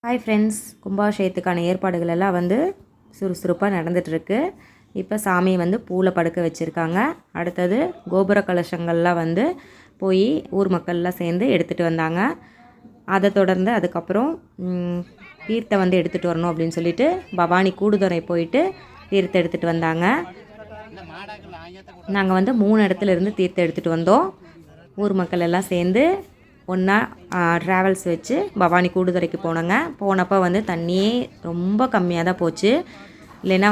Hi friends, கும்பாபிஷேகத்துக்கான ஏற்பாடுகள் எல்லாம் சுறுசுறுப்பாக நடந்துகிட்ருக்கு. இப்போ சாமியை பூவில் படுக்க வச்சுருக்காங்க. அடுத்தது கோபுர கலசங்கள்லாம் போய் ஊர் மக்கள்லாம் சேர்ந்து எடுத்துகிட்டு வந்தாங்க. அதை தொடர்ந்து அதுக்கப்புறம் தீர்த்தம் எடுத்துகிட்டு வரணும் அப்படின்னு சொல்லிட்டு பவானி கூடுதுறை போயிட்டு தீர்த்தம் எடுத்துகிட்டு வந்தாங்க. நாங்கள் 3 இடத்துல இருந்து தீர்த்தம் எடுத்துகிட்டு வந்தோம். ஊர் மக்கள் எல்லாம் சேர்ந்து ஒன்றா ட்ராவல்ஸ் வச்சு பவானி கூடுதுறைக்கு போனோங்க. போனப்போ தண்ணியே ரொம்ப கம்மியாக தான் போச்சு. இல்லைன்னா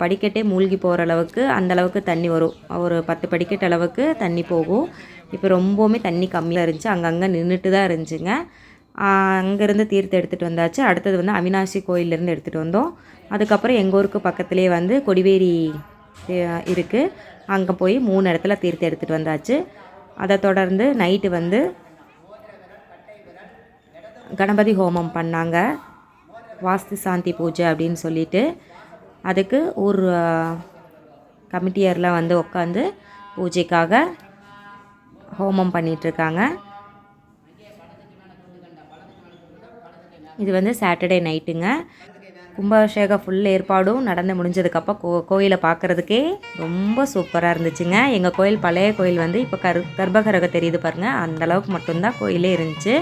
படிக்கட்டே மூழ்கி போகிற அளவுக்கு அந்தளவுக்கு தண்ணி வரும். ஒரு 10 படிக்கட்டு அளவுக்கு தண்ணி போகும். இப்போ ரொம்பவுமே தண்ணி கம்மியாக இருந்துச்சு. அங்கங்கே நின்றுட்டு தான் இருந்துச்சுங்க. அங்கேருந்து தீர்த்தம் எடுத்துகிட்டு வந்தாச்சு. அடுத்தது அவினாசி கோயிலேருந்து எடுத்துகிட்டு வந்தோம். அதுக்கப்புறம் எங்கள் ஊருக்கு பக்கத்துலேயே கொடிவேரி இருக்குது. அங்கே போய் 3 இடத்துல தீர்த்தம் எடுத்துகிட்டு வந்தாச்சு. அதை தொடர்ந்து நைட்டு கணபதி ஹோமம் பண்ணாங்க. வாஸ்து சாந்தி பூஜை அப்படின்னு சொல்லிட்டு அதுக்கு ஊர் கமிட்டியர்லாம் உட்காந்து பூஜைக்காக ஹோமம் பண்ணிகிட்ருக்காங்க. இது சாட்டர்டே நைட்டுங்க. கும்பாபிஷேகம் ஃபுல் ஏற்பாடும் நடந்து முடிஞ்சதுக்கப்புறம் கோயிலை பார்க்குறதுக்கே ரொம்ப சூப்பராக இருந்துச்சுங்க. எங்கள் கோயில் பழைய கோயில் இப்போ கர்ப்பகிரகம் தெரியுது பாருங்கள், அந்தளவுக்கு மட்டும்தான் கோயிலே இருந்துச்சு.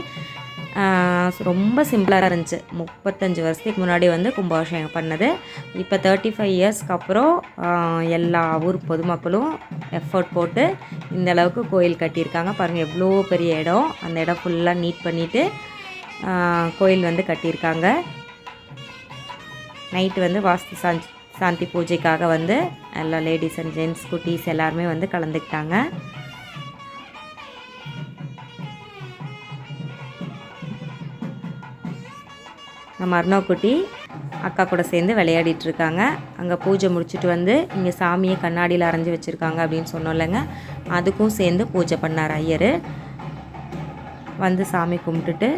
ரொம்ப சிம்பிளாக இருந்துச்சு. 35 வருஷத்துக்கு முன்னாடி கும்பாபிஷேகம் பண்ணது. இப்போ 35 இயர்ஸ்க்கு அப்புறம் எல்லா ஊர் பொதுமக்களும் எஃபர்ட் போட்டு இந்த அளவுக்கு கோயில் கட்டியிருக்காங்க. பாருங்கள் எவ்வளோ பெரிய இடம். அந்த இடம் ஃபுல்லாக நீட் பண்ணிவிட்டு கோயில் கட்டியிருக்காங்க. நைட்டு வாஸ்து சாந்தி பூஜைக்காக எல்லா லேடிஸ் அண்ட் ஜென்ட்ஸ் குட்டீஸ் எல்லாருமே கலந்துக்கிட்டாங்க. மர்ணவக்குட்டி அக்கா கூட சேர்ந்து விளையாடிட்டுருக்காங்க. அங்கே பூஜை முடிச்சுட்டு இங்கே சாமியை கண்ணாடியில் அரைஞ்சி வச்சுருக்காங்க அப்படின்னு சொன்னோம்லங்க, அதுக்கும் சேர்ந்து பூஜை பண்ணார் ஐயர். சாமி கும்பிட்டுட்டு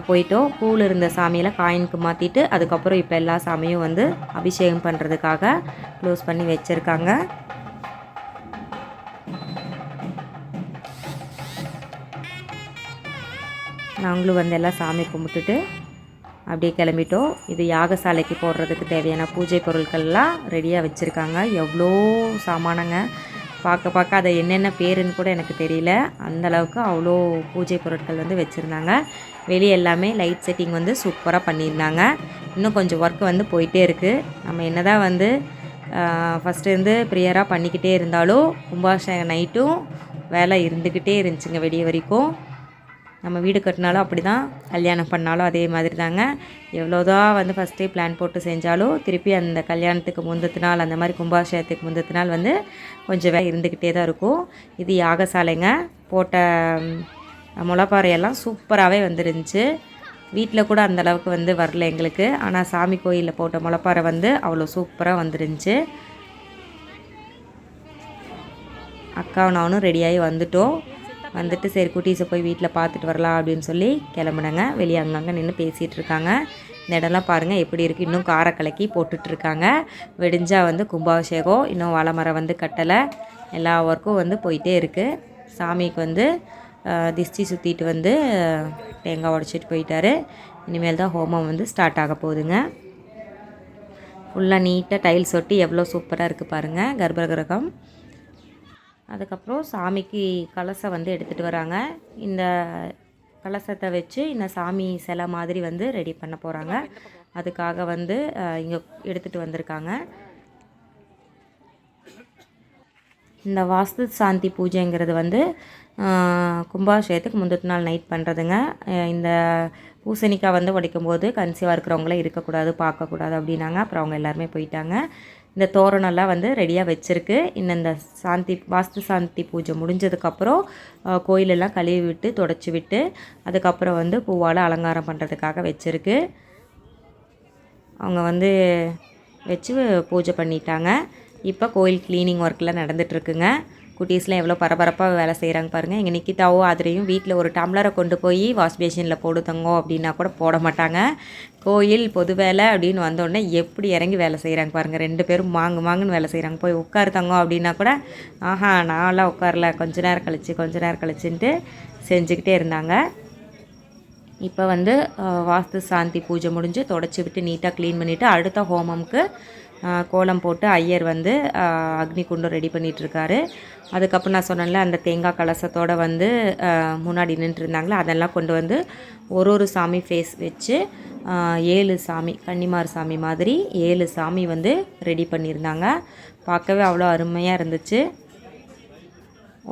போயிட்டோம். பூவில் இருந்த சாமியில் காயினுக்கு மாற்றிட்டு அதுக்கப்புறம் இப்போ எல்லா சாமியும் அபிஷேகம் பண்ணுறதுக்காக க்ளோஸ் பண்ணி வச்சுருக்காங்க. நாங்களும் எல்லாம் சாமி கும்பிட்டுட்டு அப்படியே கிளம்பிட்டோம். இது யாகசாலைக்கு போடுறதுக்கு தேவையான பூஜை பொருட்கள்லாம் ரெடியாக வச்சுருக்காங்க. எவ்வளோ சாமானங்க, பார்க்க அதை என்னென்ன பேருன்னு கூட எனக்கு தெரியல. அந்தளவுக்கு அவ்வளோ பூஜை பொருட்கள் வச்சுருந்தாங்க. வெளியே எல்லாமே லைட் செட்டிங் சூப்பராக பண்ணியிருந்தாங்க. இன்னும் கொஞ்சம் ஒர்க் போயிட்டே இருக்குது. நம்ம என்ன தான் ஃபஸ்ட்டு ப்ரியராக பண்ணிக்கிட்டே இருந்தாலும் கும்பாபிஷேகம் நைட்டும் வேலை இருந்துக்கிட்டே இருந்துச்சுங்க விடிய வரைக்கும். நம்ம வீடு கட்டினாலும் அப்படி தான், கல்யாணம் பண்ணாலும் அதே மாதிரி தாங்க. எவ்வளோதான் ஃபஸ்ட்டே பிளான் போட்டு செஞ்சாலும் திருப்பி அந்த கல்யாணத்துக்கு முந்தத்து நாள், அந்த மாதிரி கும்பாபிஷேகத்துக்கு முந்தத்து நாள் கொஞ்சம் வேலை இருந்துக்கிட்டே தான் இருக்கும். இது யாகசாலைங்க. போட்ட முளைப்பாறையெல்லாம் சூப்பராகவே இருந்துச்சு. வீட்டில் கூட அந்தளவுக்கு வரல எங்களுக்கு. ஆனால் சாமி கோயிலில் போட்ட முளைப்பாறை அவ்வளோ சூப்பராக வந்துருந்துச்சு. அக்காவும் நானும் ரெடியாகி வந்துட்டோம். சரி குட்டீஸை போய் வீட்டில் பார்த்துட்டு வரலாம் அப்படின்னு சொல்லி கிளம்புனங்க. வெளியே அங்கங்கே நின்று பேசிகிட்டு இருக்காங்க. இந்த இடம்லாம் பாருங்கள் எப்படி இருக்குது. இன்னும் காரை கலக்கி போட்டுட்ருக்காங்க. வெடிஞ்சால் கும்பாபிஷேகம். இன்னும் வாழை மரம் கட்டலை. எல்லா ஒர்க்கும் போயிட்டே இருக்குது. சாமிக்கு திஷ்டி சுற்றிட்டு தேங்காய் உடச்சிட்டு போயிட்டாரு. இனிமேல் தான் ஹோமம் ஸ்டார்ட் ஆக போகுதுங்க. ஃபுல்லாக நீட்டாக டைல்ஸ் ஒட்டி எவ்வளோ சூப்பராக இருக்குது பாருங்கள் கர்ப்பகிரகம். அதுக்கப்புறம் சாமிக்கு கலசம் எடுத்துகிட்டு வராங்க. இந்த கலசத்தை வச்சு இந்த சாமி சிலை மாதிரி ரெடி பண்ண போகிறாங்க. அதுக்காக இங்கே எடுத்துகிட்டு வந்திருக்காங்க. இந்த வாஸ்து சாந்தி பூஜைங்கிறது கும்பாபிஷேகத்துக்கு முந்தத்து நாள் நைட் பண்ணுறதுங்க. இந்த பூசணிக்காய் உடைக்கும் போது கன்சீவாக இருக்கிறவங்களாம் இருக்கக்கூடாது, பார்க்கக்கூடாது அப்படின்னாங்க. அப்புறம் அவங்க எல்லாருமே போயிட்டாங்க. இந்த தோரணெல்லாம் ரெடியாக வச்சுருக்கு. இன்னும் இந்த வாஸ்து சாந்தி பூஜை முடிஞ்சதுக்கப்புறம் கோயிலெல்லாம் கழுவி விட்டு தொடச்சி விட்டு அதுக்கப்புறம் பூவால் அலங்காரம் பண்ணுறதுக்காக வச்சுருக்கு. அவங்க வச்சு பூஜை பண்ணிட்டாங்க. இப்போ கோயில் க்ளீனிங் ஒர்க்கெலாம் நடந்துகிட்ருக்குங்க. குட்டீஸ்லாம் எவ்வளோ பரபரப்பாக வேலை செய்கிறாங்க பாருங்கள். எங்கள் நிக்கிதாவோ அதுலேயும் வீட்டில் ஒரு டம்ளரை கொண்டு போய் வாஷ் பேஷனில் போடு தங்கோ அப்படின்னா கூட போட மாட்டாங்க. கோயில் பொது வேலை அப்படின்னு வந்தோடனே எப்படி இறங்கி வேலை செய்கிறாங்க பாருங்கள். 2 பேரும் மாங்குன்னு வேலை செய்கிறாங்க. போய் உட்காரு தங்கம் அப்படின்னா கூட நான்லாம் உட்காரல, கொஞ்ச நேரம் கழிச்சுன்ட்டு செஞ்சுக்கிட்டே இருந்தாங்க. இப்போ வந்து வாஸ்து சாந்தி பூஜை முடிஞ்சு தொடச்சி விட்டு நீட்டாக க்ளீன் பண்ணிவிட்டு அடுத்த ஹோமம்க்கு கோலம் போட்டு ஐயர் வந்து அக்னி குண்டம் ரெடி பண்ணிகிட்ருக்காரு. அதுக்கப்புறம் நான் சொன்னேன்ல அந்த தேங்காய் கலசத்தோடு வந்து முன்னாடி நின்றுருந்தாங்களே அதெல்லாம் கொண்டு வந்து ஒரு சாமி ஃபேஸ் வச்சு 7 சாமி கன்னிமார் சாமி மாதிரி 7 சாமி வந்து ரெடி பண்ணியிருந்தாங்க. பார்க்கவே அவ்வளோ அருமையாக இருந்துச்சு.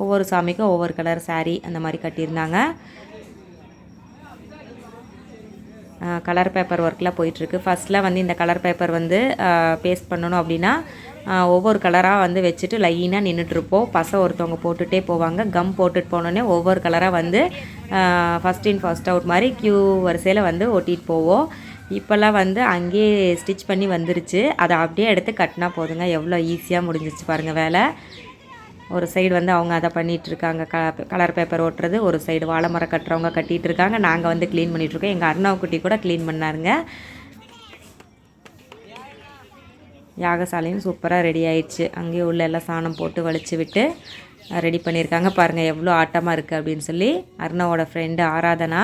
ஒவ்வொரு சாமிக்கும் ஒவ்வொரு கலர் saree அந்த மாதிரி கட்டியிருந்தாங்க. கலர் பேப்பர் ஒர்க்கில் போயிட்டுருக்கு. ஃபஸ்ட்டில் வந்து இந்த கலர் பேப்பர் வந்து பேஸ்ட் பண்ணணும் அப்படின்னா ஒவ்வொரு கலராக வந்து வச்சுட்டு லைனாக நின்றுட்டுருப்போம். பசை ஒருத்தவங்க போட்டுகிட்டே போவாங்க. கம் போட்டுட்டு போனோடனே ஒவ்வொரு கலராக வந்து ஃபஸ்ட் இன் ஃபஸ்ட் அவுட் மாதிரி க்யூ வரிசையில் வந்து ஒட்டிகிட்டு போவோம். இப்போல்லாம் வந்து அங்கேயே ஸ்டிச் பண்ணி வந்துருச்சு. அதை அப்படியே எடுத்து கட்டினா போதுங்க. எவ்வளோ ஈஸியாக முடிஞ்சிச்சு பாருங்கள் வேலை. ஒரு சைடு வந்து அவங்க அதை பண்ணிகிட்ருக்காங்க, கலர் பேப்பர் ஓட்டுறது. ஒரு சைடு வாழை மரம் கட்டுறவங்க கட்டிகிட்டு இருக்காங்க. நாங்கள் வந்து க்ளீன் பண்ணிகிட்ருக்கோம். எங்கள் அருணாக்குட்டி கூட க்ளீன் பண்ணாருங்க. யாகசாலையும் சூப்பராக ரெடி ஆயிடுச்சு. அங்கேயே உள்ள எல்லாம் சாணம் போட்டு வலிச்சு விட்டு ரெடி பண்ணியிருக்காங்க. பாருங்கள் எவ்வளோ ஆட்டமாக இருக்குது அப்படின்னு சொல்லி. அருணாவோட ஃப்ரெண்டு ஆராதனா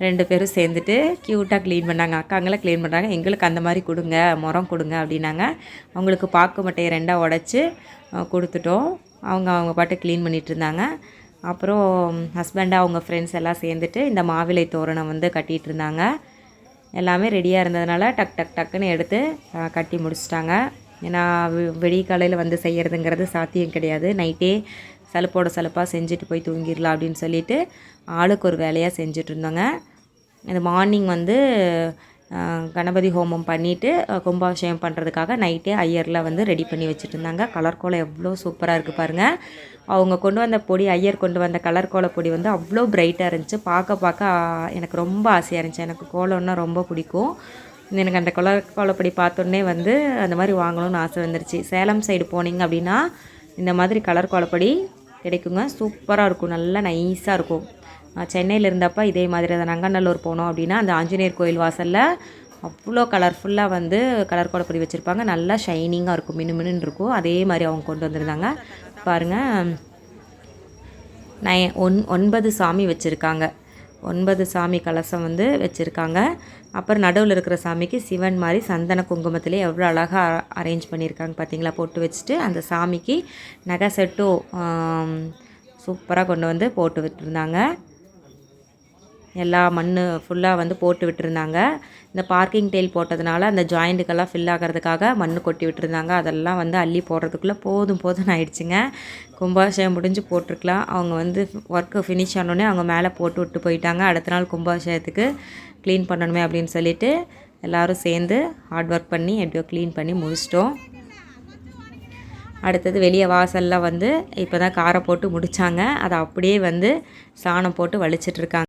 2 பேரும் சேர்ந்துட்டு க்யூட்டாக க்ளீன் பண்ணாங்க. அக்காங்களாம் க்ளீன் பண்ணுறாங்க. எங்களுக்கு அந்த மாதிரி கொடுங்க, முறம் கொடுங்க அப்படின்னாங்க. அவங்களுக்கு பாக்கு மட்டையை 2ஆக உடச்சி கொடுத்துட்டோம். அவங்க பாட்டு க்ளீன் பண்ணிகிட்டு இருந்தாங்க. அப்புறம் ஹஸ்பண்டு அவங்க ஃப்ரெண்ட்ஸ் எல்லாம் சேர்ந்துட்டு இந்த மாவிலை தோரணம் வந்து கட்டிகிட்டு இருந்தாங்க. எல்லாமே ரெடியாக இருந்ததுனால டக்குன்னு எடுத்து கட்டி முடிச்சிட்டாங்க. ஏன்னா வெடி காலையில் வந்து செய்கிறதுங்கிறது சாத்தியம் கிடையாது. நைட்டே சலுப்போட சலுப்பாக செஞ்சுட்டு போய் தூங்கிடலாம் அப்படின்னு சொல்லிட்டு ஆளுக்கு ஒரு வேலையாக செஞ்சுட்டு இருந்தோங்க. இந்த மார்னிங் வந்து கணபதி ஹோமம் பண்ணிவிட்டு கும்பாபிஷேகம் பண்ணுறதுக்காக நைட்டே ஐயரில் வந்து ரெடி பண்ணி வச்சுட்டு இருந்தாங்க. கலர் கோலம் எவ்வளோ சூப்பராக இருக்குது பாருங்கள். அவங்க கொண்டு வந்த பொடி, ஐயர் கொண்டு வந்த கலர் கோல பொடி வந்து அவ்வளோ பிரைட்டாக இருந்துச்சு. பார்க்க எனக்கு ரொம்ப ஆசையாக இருந்துச்சு. எனக்கு கோலம்னா ரொம்ப பிடிக்கும். எனக்கு அந்த கலர் கோலப்பொடி பார்த்தோன்னே வந்து அந்த மாதிரி வாங்கணும்னு ஆசை வந்துருச்சு. சேலம் சைடு போனீங்க அப்படின்னா இந்த மாதிரி கலர் கோலப்பொடி கிடைக்குங்க. சூப்பராக இருக்கும், நல்லா நைஸாக இருக்கும். சென்னையில் இருந்தப்போ இதே மாதிரி அதை நங்கநல்லூர் போனோம் அப்படின்னா அந்த ஆஞ்சநேயர் கோயில் வாசலில் அவ்வளோ கலர்ஃபுல்லாக வந்து கலர் கோலப்பொடி வச்சுருப்பாங்க. நல்லா ஷைனிங்காக இருக்கும், மினுமின்னு இருக்கும். அதே மாதிரி அவங்க கொண்டு வந்திருந்தாங்க பாருங்கள். 9 சாமி வச்சுருக்காங்க. 9 சாமி கலசம் வந்து வச்சுருக்காங்க. அப்புறம் நடுவில் இருக்கிற சாமிக்கு சிவன் மாதிரி சந்தன குங்குமத்திலே எவ்வளோ அழகாக அரேஞ்ச் பண்ணியிருக்காங்க பார்த்தீங்களா. போட்டு வச்சுட்டு அந்த சாமிக்கு நகை செட்டும் சூப்பராக கொண்டு வந்து போட்டு விட்டுருந்தாங்க. எல்லா மண் ஃபுல்லாக வந்து போட்டு விட்டுருந்தாங்க. இந்த பார்க்கிங் டெயில் போட்டதுனால அந்த ஜாயிண்ட்டுக்கெல்லாம் ஃபில் ஆகிறதுக்காக மண் கொட்டி விட்டுருந்தாங்க. அதெல்லாம் வந்து அள்ளி போடுறதுக்குள்ளே போதும்னு ஆயிடுச்சுங்க. கும்பாபிஷேகம் முடிஞ்சு போட்டிருக்கலாம். அவங்க வந்து ஒர்க்கு ஃபினிஷ் ஆனோடனே அவங்க மேலே போட்டு விட்டு போயிட்டாங்க. அடுத்த நாள் கும்பாபிஷேகத்துக்கு க்ளீன் பண்ணணுமே அப்படின்னு சொல்லிட்டு எல்லோரும் சேர்ந்து ஹார்ட் ஒர்க் பண்ணி எப்படியோ க்ளீன் பண்ணி முடிச்சிட்டோம். அடுத்தது வெளியே வாசலில் வந்து இப்போ தான் காரை போட்டு முடித்தாங்க. அதை அப்படியே வந்து சாணம் போட்டு வலிச்சிட்ருக்காங்க.